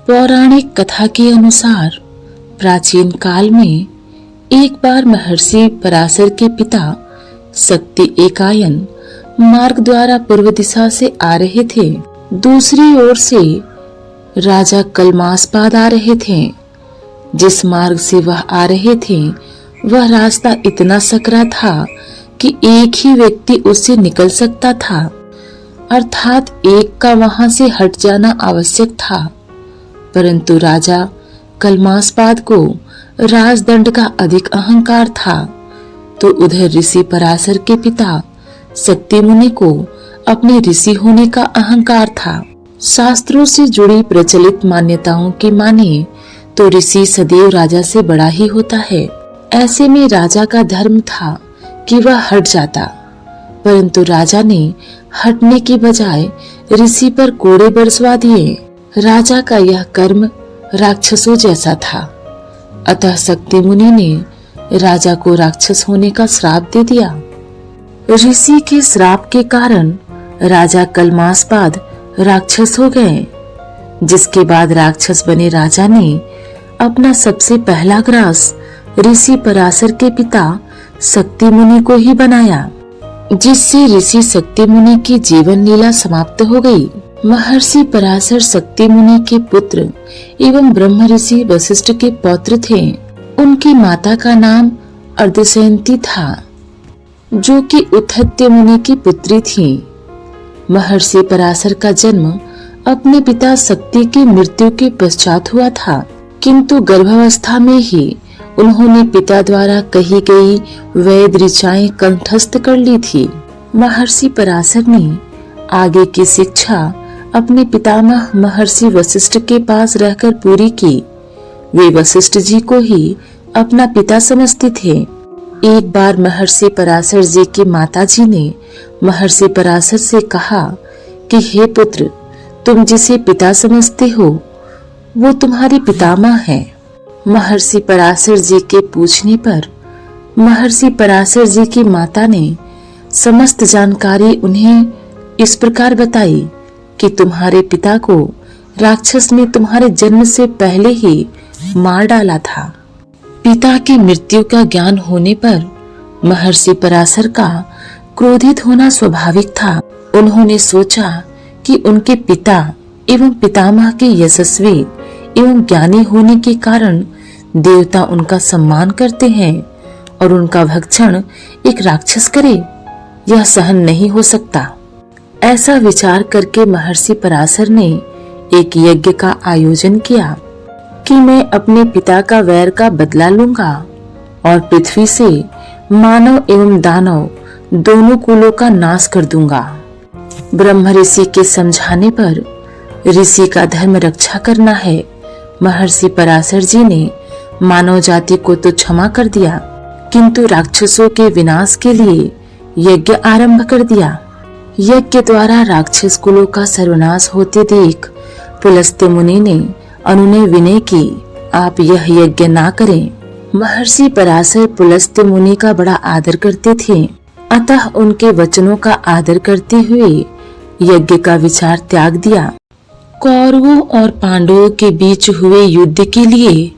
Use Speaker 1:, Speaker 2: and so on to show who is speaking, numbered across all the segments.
Speaker 1: पौराणिक कथा के अनुसार प्राचीन काल में एक बार महर्षि पराशर के पिता शक्ति एकायन मार्ग द्वारा पूर्व दिशा से आ रहे थे। दूसरी ओर से राजा कलमासपाद आ रहे थे। जिस मार्ग से वह आ रहे थे वह रास्ता इतना सकरा था कि एक ही व्यक्ति उससे निकल सकता था, अर्थात एक का वहां से हट जाना आवश्यक था। परंतु राजा कलमासपाद को राजदंड का अधिक अहंकार था, तो उधर ऋषि पराशर के पिता शक्ति मुनि को अपने ऋषि होने का अहंकार था। शास्त्रों से जुड़ी प्रचलित मान्यताओं की माने तो ऋषि सदैव राजा से बड़ा ही होता है। ऐसे में राजा का धर्म था कि वह हट जाता, परंतु राजा ने हटने की बजाय ऋषि पर कोड़े बरसवा दिए। राजा का यह कर्म राक्षसों जैसा था, अतः शक्ति मुनि ने राजा को राक्षस होने का श्राप दे दिया। ऋषि के श्राप के कारण राजा कलमासपाद राक्षस हो गए, जिसके बाद राक्षस बने राजा ने अपना सबसे पहला ग्रास ऋषि पराशर के पिता शक्ति मुनि को ही बनाया, जिससे ऋषि शक्ति मुनि की जीवन लीला समाप्त हो गई। महर्षि पराशर शक्ति मुनि के पुत्र एवं ब्रह्म ऋषि वशिष्ठ के पौत्र थे। उनकी माता का नाम अर्धशयंती था, जो कि उद्धत्य मुनि की पुत्री थी। महर्षि पराशर का जन्म अपने पिता शक्ति की मृत्यु के पश्चात हुआ था, किंतु गर्भावस्था में ही उन्होंने पिता द्वारा कही गई वेद ऋचाएं कंठस्थ कर ली थी। महर्षि पराशर ने आगे की शिक्षा अपने पितामह महर्षि वशिष्ठ के पास रहकर पूरी की। वे वशिष्ठ जी को ही अपना पिता समझते थे। एक बार महर्षि पराशर जी की माताजी ने महर्षि पराशर से कहा कि हे पुत्र, तुम जिसे पिता समझते हो वो तुम्हारे पितामह हैं। महर्षि पराशर जी के पूछने पर महर्षि पराशर जी की माता ने समस्त जानकारी उन्हें इस प्रकार बताई कि तुम्हारे पिता को राक्षस ने तुम्हारे जन्म से पहले ही मार डाला था। पिता की मृत्यु का ज्ञान होने पर महर्षि पराशर का क्रोधित होना स्वाभाविक था। उन्होंने सोचा कि उनके पिता एवं पितामह के यशस्वी एवं ज्ञानी होने के कारण देवता उनका सम्मान करते हैं और उनका भक्षण एक राक्षस करे, यह सहन नहीं हो सकता। ऐसा विचार करके महर्षि पराशर ने एक यज्ञ का आयोजन किया कि मैं अपने पिता का वैर का बदला लूंगा और पृथ्वी से मानव एवं दानव दोनों कुलों का नाश कर दूंगा। ब्रह्म ऋषि के समझाने पर ऋषि का धर्म रक्षा करना है, महर्षि पराशर जी ने मानव जाति को तो क्षमा कर दिया, किंतु राक्षसों के विनाश के लिए यज्ञ आरंभ कर दिया। यज्ञ द्वारा राक्षस कुलों का सर्वनाश होते देख पुलस्त्य मुनि ने अनुनय विनय की, आप यह यज्ञ ना करें। महर्षि पराशर पुलस्त्य मुनि का बड़ा आदर करते थे, अतः उनके वचनों का आदर करते हुए यज्ञ का विचार त्याग दिया। कौरवों और पांडवों के बीच हुए युद्ध के लिए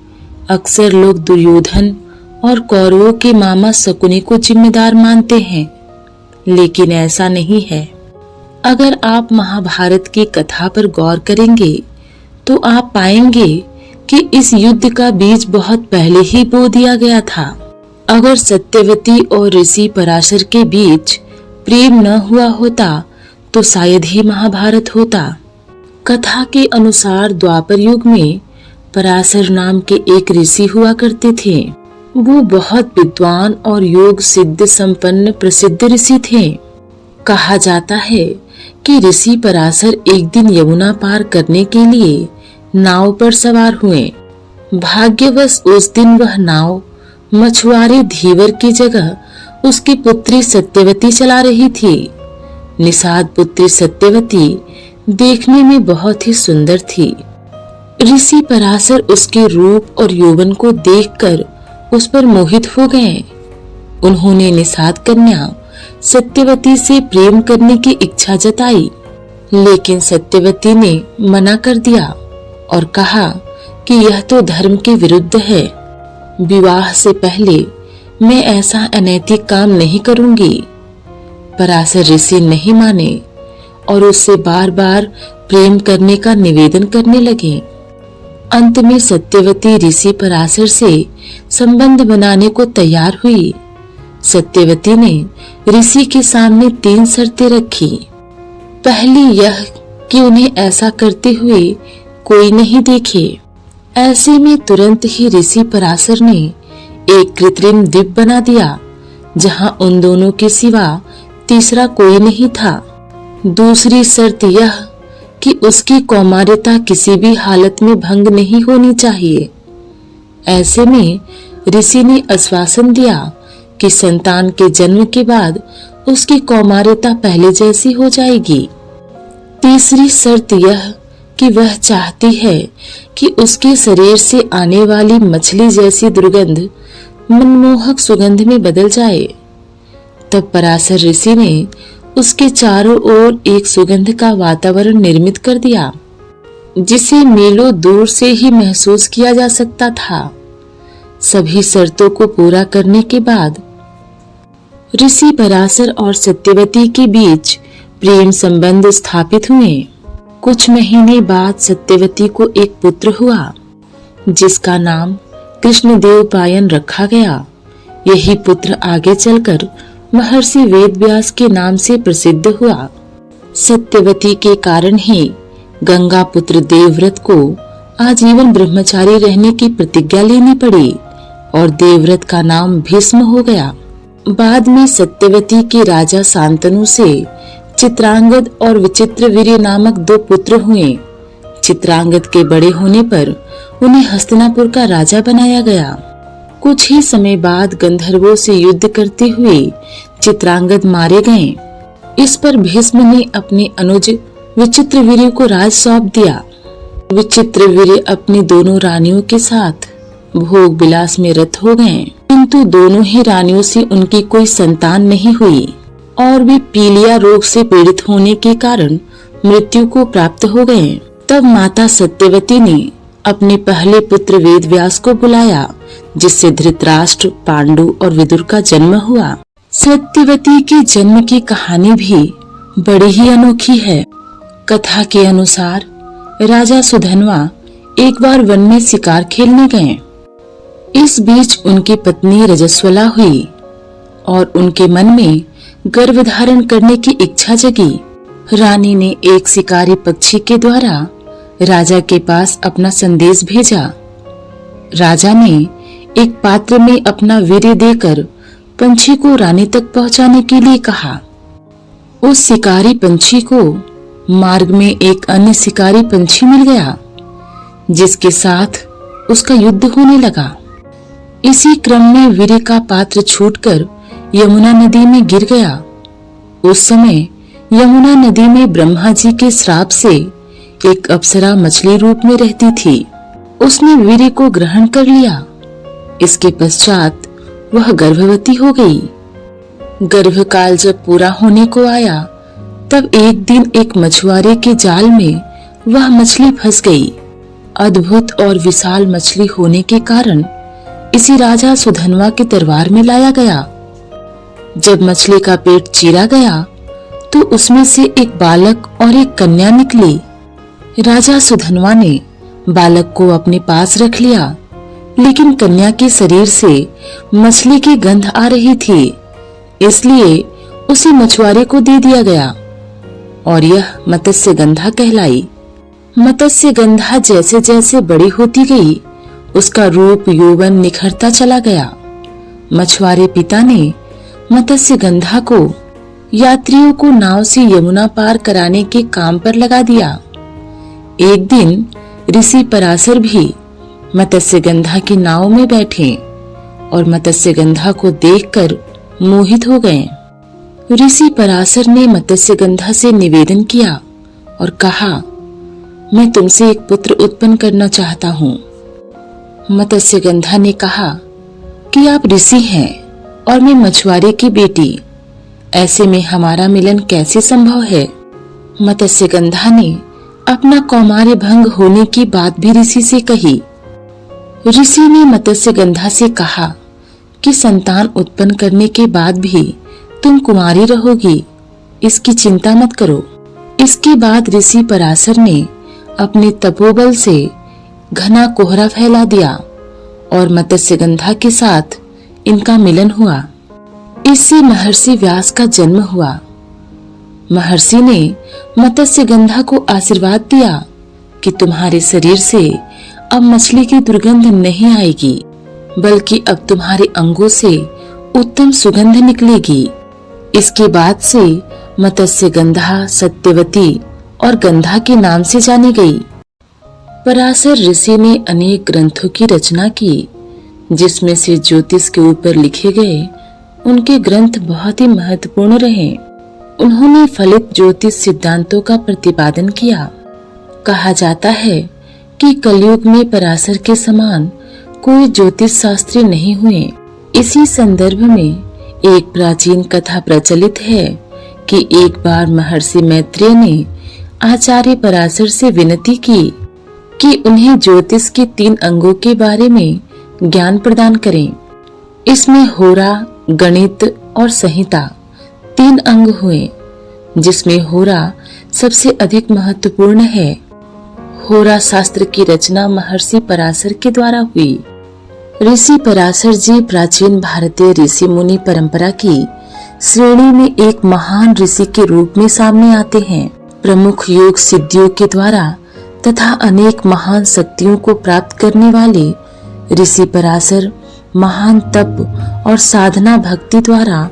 Speaker 1: अक्सर लोग दुर्योधन और कौरवों के मामा शकुनी को जिम्मेदार मानते हैं, लेकिन ऐसा नहीं है। अगर आप महाभारत की कथा पर गौर करेंगे तो आप पाएंगे कि इस युद्ध का बीज बहुत पहले ही बो दिया गया था। अगर सत्यवती और ऋषि पराशर के बीच प्रेम न हुआ होता तो शायद ही महाभारत होता। कथा के अनुसार द्वापर युग में पराशर नाम के एक ऋषि हुआ करते थे। वो बहुत विद्वान और योग सिद्ध संपन्न प्रसिद्ध ऋषि थे। कहा जाता है कि ऋषि पराशर एक दिन यमुना पार करने के लिए नाव पर सवार हुए। भाग्यवश उस दिन वह नाव मछुआरे धीवर की जगह उसकी पुत्री सत्यवती चला रही थी। निषाद पुत्री सत्यवती देखने में बहुत ही सुंदर थी। ऋषि पराशर उसके रूप और यौवन को देखकर उस पर मोहित हो गए। उन्होंने निषाद कन्या सत्यवती से प्रेम करने की इच्छा जताई, लेकिन सत्यवती ने मना कर दिया और कहा कि यह तो धर्म के विरुद्ध है। विवाह से पहले मैं ऐसा अनैतिक काम नहीं करूंगी। पराशर ऋषि नहीं माने और उससे बार बार प्रेम करने का निवेदन करने लगे। अंत में सत्यवती ऋषि पराशर से संबंध बनाने को तैयार हुई। सत्यवती ने ऋषि के सामने 3 शर्तें रखी। पहली यह कि उन्हें ऐसा करते हुए कोई नहीं देखे। ऐसे में तुरंत ही ऋषि पराशर ने एक कृत्रिम द्वीप बना दिया जहां उन दोनों के सिवा तीसरा कोई नहीं था। दूसरी शर्त यह कि उसकी कौमार्यता किसी भी हालत में भंग नहीं होनी चाहिए। ऐसे में ऋषि ने आश्वासन दिया कि संतान के जन्म के बाद उसकी कौमार्यता पहले जैसी हो जाएगी। तीसरी शर्त यह कि वह चाहती है कि उसके शरीर से आने वाली मछली जैसी दुर्गंध मनमोहक सुगंध में बदल जाए। तब पराशर ऋषि ने उसके चारों ओर एक सुगंध का वातावरण निर्मित कर दिया जिसे मीलों दूर से ही महसूस किया जा सकता था। सभी शर्तों को पूरा करने के बाद ऋषि पराशर और सत्यवती के बीच प्रेम संबंध स्थापित हुए। कुछ महीने बाद सत्यवती को एक पुत्र हुआ जिसका नाम कृष्णदेवपायन रखा गया। यही पुत्र आगे चलकर महर्षि वेदव्यास के नाम से प्रसिद्ध हुआ। सत्यवती के कारण ही गंगा पुत्र देवव्रत को आजीवन ब्रह्मचारी रहने की प्रतिज्ञा लेनी पड़ी और देवव्रत का नाम भीष्म हो गया। बाद में सत्यवती के राजा शांतनु से चित्रांगद और विचित्रवीर्य नामक 2 पुत्र हुए। चित्रांगद के बड़े होने पर उन्हें हस्तिनापुर का राजा बनाया गया। कुछ ही समय बाद गंधर्वों से युद्ध करते हुए चित्रांगद मारे गए। इस पर भीष्म ने अपने अनुज विचित्रवीर्य को राज सौंप दिया। विचित्रवीर्य अपनी दोनों रानियों के साथ भोग विलास में रत हो गए, किंतु दोनों ही रानियों से उनकी कोई संतान नहीं हुई और वे पीलिया रोग से पीड़ित होने के कारण मृत्यु को प्राप्त हो गए। तब माता सत्यवती ने अपने पहले पुत्र वेदव्यास को बुलाया जिससे धृतराष्ट्र, पांडु और विदुर का जन्म हुआ। सत्यवती के जन्म की कहानी भी बड़ी ही अनोखी है। कथा के अनुसार राजा सुधन्वा एक बार वन में शिकार खेलने गए। इस बीच उनकी पत्नी रजस्वला हुई और उनके मन में गर्भ धारण करने की इच्छा जगी। रानी ने एक शिकारी पक्षी के द्वारा राजा के पास अपना संदेश भेजा। राजा ने एक पात्र में अपना वीर्य देकर पंछी को रानी तक पहुंचाने के लिए कहा। उस शिकारी पंछी को मार्ग में एक अन्य शिकारी पंछी मिल गया जिसके साथ उसका युद्ध होने लगा। इसी क्रम में वीर्य का पात्र छूटकर यमुना नदी में गिर गया। उस समय यमुना नदी में ब्रह्मा जी के श्राप से एक अप्सरा मछली रूप में रहती थी। उसने वीर्य को ग्रहण कर लिया। इसके पश्चात वह गर्भवती हो गई। गर्भकाल जब पूरा होने को आया तब एक दिन एक मछुआरे के जाल में वह मछली फंस गई। अद्भुत और विशाल मछली होने के कारण इसी राजा सुधन्वा के दरबार में लाया गया। जब मछली का पेट चीरा गया तो उसमें से एक बालक और एक कन्या निकली। राजा सुधन्वा ने बालक को अपने पास रख लिया, लेकिन कन्या के शरीर से मछली की गंध आ रही थी, इसलिए उसे मछुआरे को दे दिया गया और यह मत्स्यगंधा कहलाई। मत्स्यगंधा जैसे जैसे बड़ी होती गई उसका रूप यौवन निखरता चला गया। मछुआरे पिता ने मत्स्यगंधा को यात्रियों को नाव से यमुना पार कराने के काम पर लगा दिया। एक दिन ऋषि पराशर भी मत्स्यगंधा की नाव में बैठे और मत्स्यगंधा को देखकर मोहित हो गए। ऋषि पराशर ने मत्स्यगंधा से निवेदन किया और कहा, मैं तुमसे एक पुत्र उत्पन्न करना चाहता हूँ। मत्स्यगंधा ने कहा कि आप ऋषि हैं और मैं मछुआरे की बेटी, ऐसे में हमारा मिलन कैसे संभव है। मत्स्यगंधा ने अपना कौमार्य भंग होने की बात भी ऋषि से कही। ऋषि ने मत्स्यगंधा से कहा कि संतान उत्पन्न करने के बाद भी तुम कुमारी रहोगी, इसकी चिंता मत करो। इसके बाद ऋषि पराशर ने अपने तपोबल से घना कोहरा फैला दिया और मत्स्यगंधा के साथ इनका मिलन हुआ। इससे महर्षि व्यास का जन्म हुआ। महर्षि ने मत्स्यगंधा को आशीर्वाद दिया कि तुम्हारे शरीर से अब मछली की दुर्गंध नहीं आएगी, बल्कि अब तुम्हारे अंगों से उत्तम सुगंध निकलेगी। इसके बाद से मत्स्यगंधा सत्यवती और गंधा के नाम से जानी गई। पराशर ऋषि ने अनेक ग्रंथों की रचना की, जिसमें से ज्योतिष के ऊपर लिखे गए उनके ग्रंथ बहुत ही महत्वपूर्ण रहे। उन्होंने फलित ज्योतिष सिद्धांतों का प्रतिपादन किया। कहा जाता है कि कलयुग में पराशर के समान कोई ज्योतिष शास्त्री नहीं हुए। इसी संदर्भ में एक प्राचीन कथा प्रचलित है कि एक बार महर्षि मैत्रेय ने आचार्य पराशर से विनती की कि उन्हें ज्योतिष के 3 अंगों के बारे में ज्ञान प्रदान करें। इसमें होरा, गणित और संहिता 3 अंग हुए, जिसमें होरा सबसे अधिक महत्वपूर्ण है। होरा शास्त्र की रचना महर्षि पराशर के द्वारा हुई। ऋषि पराशर जी प्राचीन भारतीय ऋषि मुनि परंपरा की श्रेणी में एक महान ऋषि के रूप में सामने आते हैं। प्रमुख योग सिद्धियों के द्वारा तथा अनेक महान शक्तियों को प्राप्त करने वाले ऋषि पराशर महान तप और साधना भक्ति द्वारा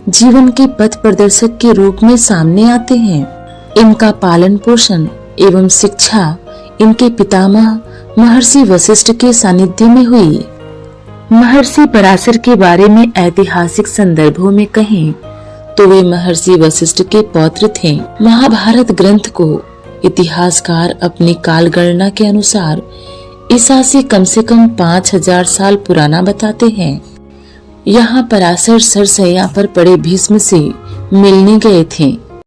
Speaker 1: जीवन के पथ प्रदर्शक के रूप में सामने आते हैं। इनका पालन पोषण एवं शिक्षा इनके पितामह महर्षि वशिष्ठ के सानिध्य में हुई। महर्षि पराशर के बारे में ऐतिहासिक संदर्भों में कहें तो वे महर्षि वशिष्ठ के पौत्र थे। महाभारत ग्रंथ को इतिहासकार अपनी काल गणना के अनुसार ईसा से कम 5000 साल पुराना बताते हैं। यहाँ पराशर सरसैया पर पड़े भीष्म से मिलने गए थे।